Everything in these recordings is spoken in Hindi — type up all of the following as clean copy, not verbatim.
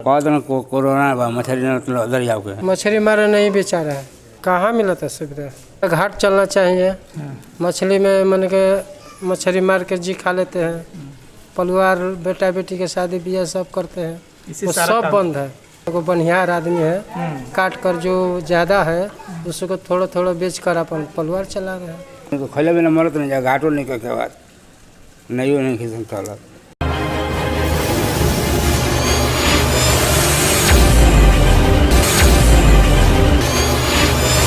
दिन कोरोना बा मछली दरिया के मछली मारे नहीं बेचा रहा है, कहाँ मिला था सुविधा। घाट चलना चाहिए, मछली में मन के मछली मार के जी खा लेते हैं, परिवार बेटा बेटी के शादी ब्याह सब करते हैं, वो सब बंद है। वो बनिहार आदमी है, काट कर जो ज़्यादा है उसको थोड़ा थोड़ा बेच कर अपन परिवार चला रहे हैं। तो खैले बिना मरत नहीं जा, घाटो नहीं के बाद नहीं खिसन चल।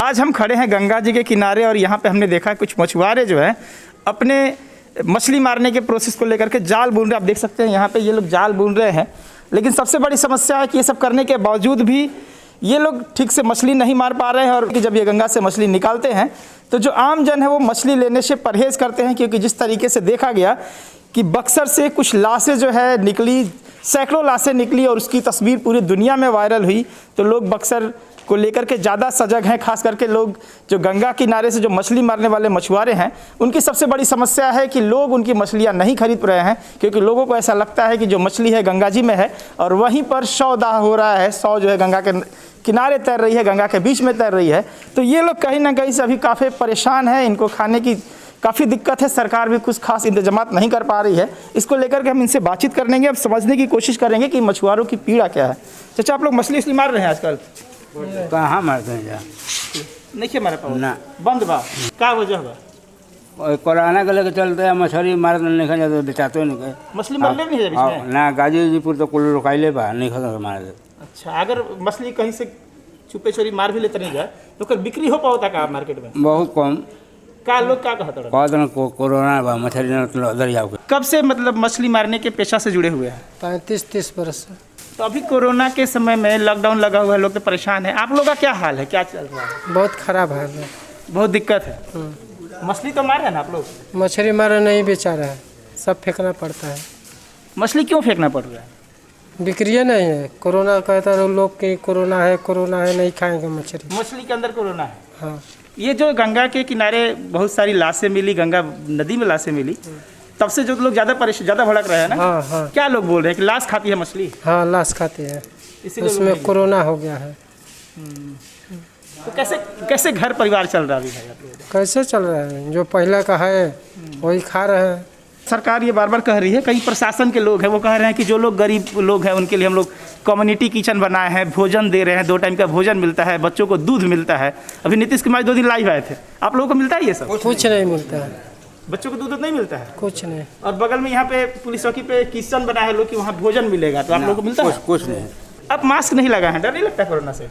आज हम खड़े हैं गंगा जी के किनारे और यहाँ पे हमने देखा कुछ मछुआरे जो है अपने मछली मारने के प्रोसेस को लेकर के जाल बुन रहे हैं। आप देख सकते हैं यहाँ पे ये लोग जाल बुन रहे हैं, लेकिन सबसे बड़ी समस्या है कि ये सब करने के बावजूद भी ये लोग ठीक से मछली नहीं मार पा रहे हैं। और जब ये गंगा से मछली निकालते हैं तो जो आम जन है वो मछली लेने से परहेज़ करते हैं, क्योंकि जिस तरीके से देखा गया कि बक्सर से कुछ लाशें जो है निकली, सैकड़ों लाशें निकली और उसकी तस्वीर पूरी दुनिया में वायरल हुई, तो लोग बक्सर को लेकर के ज़्यादा सजग हैं। खास करके लोग जो गंगा किनारे से जो मछली मारने वाले मछुआरे हैं उनकी सबसे बड़ी समस्या है कि लोग उनकी मछलियां नहीं खरीद रहे हैं, क्योंकि लोगों को ऐसा लगता है कि जो मछली है गंगा जी में है और वहीं पर शव दाह हो रहा है, शव जो है गंगा के किनारे तैर रही है, गंगा के बीच में तैर रही है। तो ये लोग कहीं ना कहीं से अभी काफ़ी परेशान हैं, इनको खाने की काफ़ी दिक्कत है, सरकार भी कुछ खास इंतजाम नहीं कर पा रही है। इसको लेकर के हम इनसे बातचीत करेंगे, अब समझने की कोशिश करेंगे कि मछुआरों की पीड़ा क्या है। चाचा, आप लोग मछली इसलिए मार रहे हैं आजकल? कहाँ मारते हैं जा, नहीं मारे पाओ ना बंद बा, क्या वजह बा? कोरोना के लेके चलते हैं, मछली मारते नहीं खा जाते, बेचाते नहीं गए मछली मरले नहीं है बीच में? ना गाजीपुर तो कुल रुकाइले बा, नहीं खा मारे। अच्छा, अगर मछली कहीं से छुपे छोरी मार भी लेते नहीं जाए तो कर बिक्री हो पाता का मार्केट में? बहुत कम। का लोग क्या कहते हैं? दिन कोरोना बा मछली दरिया के। कब से मतलब मछली मारने के पेशा से जुड़े हुए हैं? 35-30 बरस से। तो अभी कोरोना के समय में लॉकडाउन लगा हुआ है, लोग तो परेशान है। आप लोग का क्या हाल है, क्या चल रहा है? बहुत खराब है, बहुत दिक्कत है। मछली तो मार रहे हैं ना आप लोग? मछली मारे नहीं बेचा रहा है, सब फेंकना पड़ता है। मछली क्यों फेंकना पड़ रहा है? बिक्री नहीं है, कोरोना कहता है लोग कि कोरोना है नहीं खाएंगे मछली। मछली के अंदर कोरोना है? हाँ। ये जो गंगा के किनारे बहुत सारी लाशें मिली, गंगा नदी में लाशें मिली, तब से जो लोग ज़्यादा भड़क रहे हैं ना। हाँ हाँ। क्या लोग बोल रहे हैं कि लाश खाती है मछली? हाँ, लाश खाती है, उसमें कोरोना हो गया है। तो कैसे घर परिवार चल रहा है? कैसे चल रहा है? जो पहले का है वही खा रहे हैं। सरकार ये बार बार कह रही है, कई प्रशासन के लोग हैं वो कह रहे हैं कि जो लोग गरीब लोग हैं उनके लिए हम लोग कम्युनिटी किचन बनाए हैं, भोजन दे रहे हैं, 2 टाइम का भोजन मिलता है, बच्चों को दूध मिलता है। अभी नीतीश कुमार 2 दिन लाइव आए थे, आप लोगों को मिलता है ये सब? कुछ नहीं मिलता है, बच्चों को दूध नहीं मिलता है, कुछ नहीं। और बगल में यहाँ पे पुलिस चौकी पे किचन बनाए हैं लोग कि वहाँ भोजन मिलेगा, तो आप लोगों को मिलता है? कुछ नहीं। अब मास्क नहीं लगा है, डर नहीं लगता कोरोना से?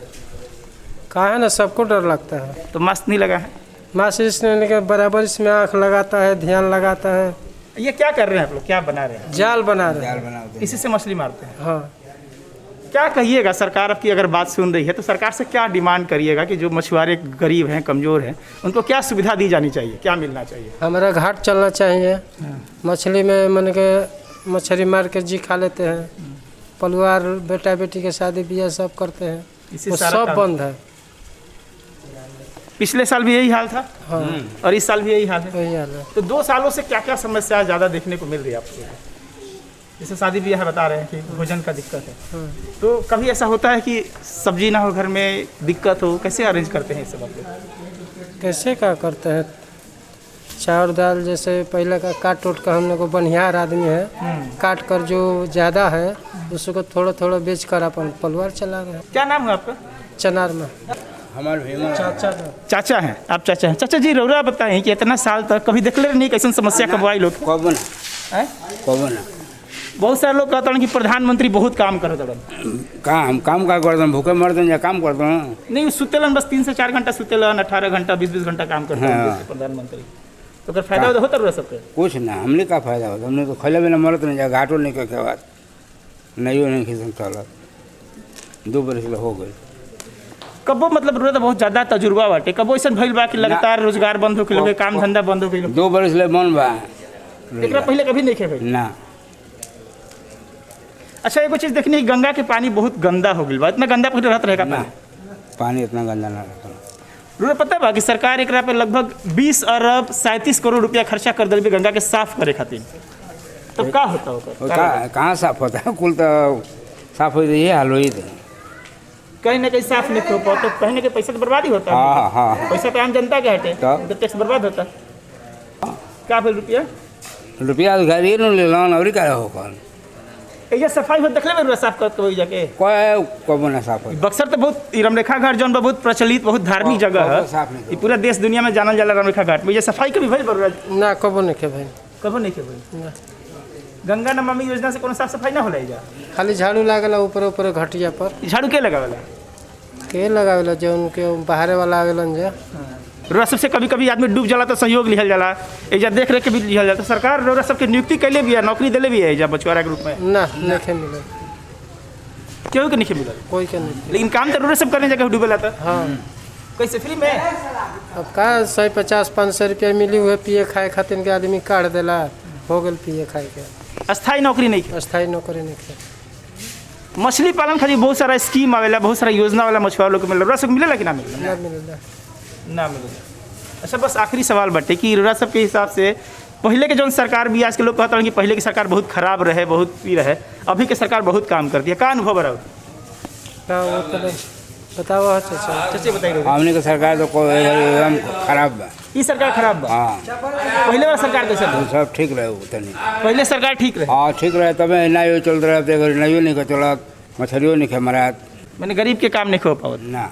कहा है ना, सबको डर लगता है। तो मास्क नहीं लगा है? मास्क इसने बराबर इसमें आँख लगाता है, ध्यान लगाता है। ये क्या कर रहे हैं आप लोग, क्या बना रहे हैं? जाल बना रहे हैं, इसी से मछली मारते हैं? हाँ। क्या कहिएगा सरकार की अगर बात सुन रही है तो सरकार से क्या डिमांड करिएगा कि जो मछुआरे गरीब हैं, कमज़ोर हैं, उनको क्या सुविधा दी जानी चाहिए, क्या मिलना चाहिए? हमारा घाट चलना चाहिए, मछली में मन के मछली मार के जी खा लेते हैं, परिवार बेटा बेटी के शादी ब्याह सब करते हैं, वो सब बंद है। पिछले साल भी यही हाल था। हाँ। और इस साल भी यही हाल है। वही हाल है। तो 2 सालों से क्या क्या समस्या ज़्यादा देखने को मिल रही है आपको? जैसे शादी ब्याह बता रहे हैं कि भोजन का दिक्कत है, तो कभी ऐसा होता है कि सब्जी ना हो, घर में दिक्कत हो, कैसे अरेंज करते हैं इस सब? कैसे क्या करते हैं? चावल दाल जैसे पहले का काट उट कर, हम लोग को बनिहार आदमी है, काट कर जो ज़्यादा है उसको थोड़ा थोड़ा बेच कर अपन परिवार चला रहे हैं। क्या नाम है आपका? चनार में। हमारे चाचा हैं आप? चाचा हैं। चाचा जी, रौरा बताएं कि इतना साल तक कभी देखले नहीं कैसे समस्या कब आई लोग? कब ना बहुत सारे लोग कहते हैं कि प्रधानमंत्री बहुत काम करते हैं। काम का करते हैं, भूखे मरते हैं, काम करते हैं? नहीं, सुतेलन बस 3 से 4 घंटा सुतेलन, 18 घंटा 20-20 घंटा काम करते हैं प्रधानमंत्री। तो अगर फायदा होता रहा सबके? कुछ ना, हमने का फायदा होता, हमने तो खैले बिना मरत नहीं जा, घाटो नहीं के बाद नहीं खिसन चल। 2 बरस हो गए। कबो मतलब बहुत ज़्यादा तजुर्बा बाटे, कबो ऐसा भइल बा कि लगातार रोजगार बंद हो के लोग काम धंधा बंद हो गए? 2 बरस ले बंद बा, एकरा पहले कभी नहीं खे ना। अच्छा, एगो चीज़ देखनी है, गंगा के पानी बहुत गंदा हो गया, इतना गंदा पहले रहता रहेगा? पानी इतना गंदा ना रहता। रुपये पता बा कि सरकार एक पे लगभग 20 अरब 37 करोड़ रुपया खर्चा कर दिल गंगा के साफ करे खातिर। तब का होता होगा? कहाँ साफ होता है? कुल तो साफ हो ये हाल हुई थे। कहीं ना कहीं साफ नहीं हो पाओ तो कहीं ना कहीं पैसा तो बर्बाद ही होता है। हाँ हाँ पैसा तो आम जनता के हटे तो टैक्स बर्बाद होता है। क्या फिर रुपया रुपया तो घर ये नहीं ले लोन और क्या हो कौन ये सफाई हो देखले में साफ करते हुए जाके कोई कबो ना साफ हो। बक्सर तो बहुत रामरेखा घाट जौन बा बहुत प्रचलित बहुत धार्मिक जगह है। साफ नहीं ये पूरा देश दुनिया में जानल जाला रामरेखा घाट में। ये सफाई के भी भाई जरूरत ना कबो नहीं के भाई। कबो नहीं के भाई। ना गंगा नमामि योजना से कोनो साफ सफाई ना होला जा। खाली झाड़ू लागेला ऊपर ऊपर घटिया पर। झाड़ू के लगावेला के लगावेला जो उनके बाहर वाला आवेलन जा। रोरा सबसे कभी कभी आदमी डूब जाला तो सहयोग लिहल जाला एजा देख रेख के भी लिहल जाला। तो सरकार रोरा सबके नियुक्ति कैले भी है नौकरी दिले भी है एजा बछुआरा के रूप में। ना नहीं मिले क्यों के नहीं मिलल कोई के नहीं। लेकिन काम तो रोरा सब करने जगह डूबेला था। हाँ कैसे फ्री में अब का 150-500 रुपया मिली हुए पिए खाए खातिर के आदमी काट देला हो गल पिए खाए के। अस्थायी नौकरी नहीं के। अस्थायी नौकरी नहीं के। मछली पालन खातिर बहुत सारा स्कीम आवेला बहुत सारा योजना वाला मछुआरा लोग को मिल रहा सब मिलेला कि ना मिलेला ना मिलेला ना मिलेला। अच्छा बस आखिरी सवाल बटे कि रोरा सब के हिसाब से पहले के जो सरकार भी आज के लोग कहते हैं कि पहले की सरकार बहुत खराब रहे बहुत पी रहे अभी के सरकार बहुत काम करती है। का अनुभव रहा का वो तो बताओ चाचा। चाचे बताइए। हमने का सरकार तो कोई एकदम खराब बा। ये सरकार खराब बा। हाँ पहले वाला सरकार कैसे तो रहे? सब ठीक रहे उतनी। पहले सरकार ठीक रहे। हाँ ठीक रहे तबे नहीं चल रहे थे नहीं नहीं चलत मछलियों नहीं खे मरात मैंने गरीब के काम नहीं खो पाओ। ना।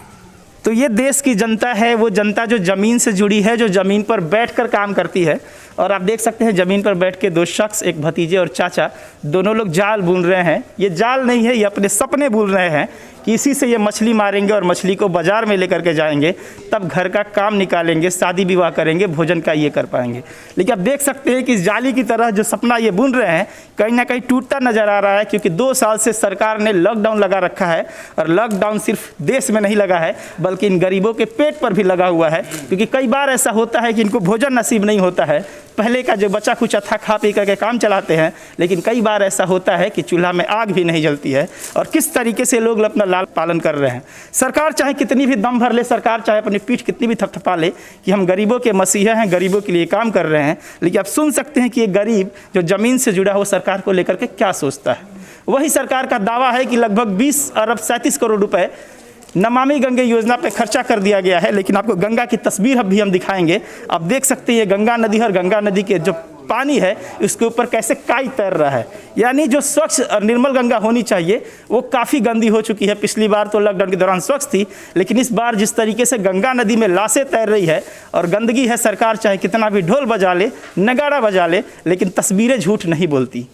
तो ये देश की जनता है वो जनता जो ज़मीन से जुड़ी है जो ज़मीन पर बैठकर काम करती है। और आप देख सकते हैं ज़मीन पर बैठ के दो शख्स एक भतीजे और चाचा दोनों लोग जाल बुन रहे हैं। ये जाल नहीं है ये अपने सपने बुन रहे हैं कि इसी से ये मछली मारेंगे और मछली को बाज़ार में लेकर के जाएंगे तब घर का काम निकालेंगे शादी विवाह करेंगे भोजन का ये कर पाएंगे। लेकिन आप देख सकते हैं कि इस जाली की तरह जो सपना ये बुन रहे हैं कहीं ना कहीं टूटता नज़र आ रहा है क्योंकि 2 साल से सरकार ने लॉकडाउन लगा रखा है। और लॉकडाउन सिर्फ देश में नहीं लगा है बल्कि इन गरीबों के पेट पर भी लगा हुआ है क्योंकि कई बार ऐसा होता है कि इनको भोजन नसीब नहीं होता है। पहले का जो बचा खुचा था खा पी करके काम चलाते हैं लेकिन कई बार ऐसा होता है कि चूल्हा में आग भी नहीं जलती है। और किस तरीके से लोग अपना लाल पालन कर रहे हैं। सरकार चाहे कितनी भी दम भर ले सरकार चाहे अपनी पीठ कितनी भी थपथपा ले कि हम गरीबों के मसीहा हैं गरीबों के लिए काम कर रहे हैं लेकिन आप सुन सकते हैं कि ये गरीब जो ज़मीन से जुड़ा हो सरकार को लेकर के क्या सोचता है। वही सरकार का दावा है कि लगभग 20 अरब 37 करोड़ रुपए नमामि गंगे योजना पे खर्चा कर दिया गया है। लेकिन आपको गंगा की तस्वीर भी हम दिखाएंगे। आप देख सकते हैं ये गंगा नदी और गंगा नदी के जो पानी है उसके ऊपर कैसे काई तैर रहा है। यानी जो स्वच्छ और निर्मल गंगा होनी चाहिए वो काफ़ी गंदी हो चुकी है। पिछली बार तो लॉकडाउन के दौरान स्वच्छ थी लेकिन इस बार जिस तरीके से गंगा नदी में लाशें तैर रही है और गंदगी है सरकार चाहे कितना भी ढोल बजा ले नगाड़ा बजा ले लेकिन तस्वीरें झूठ नहीं बोलती।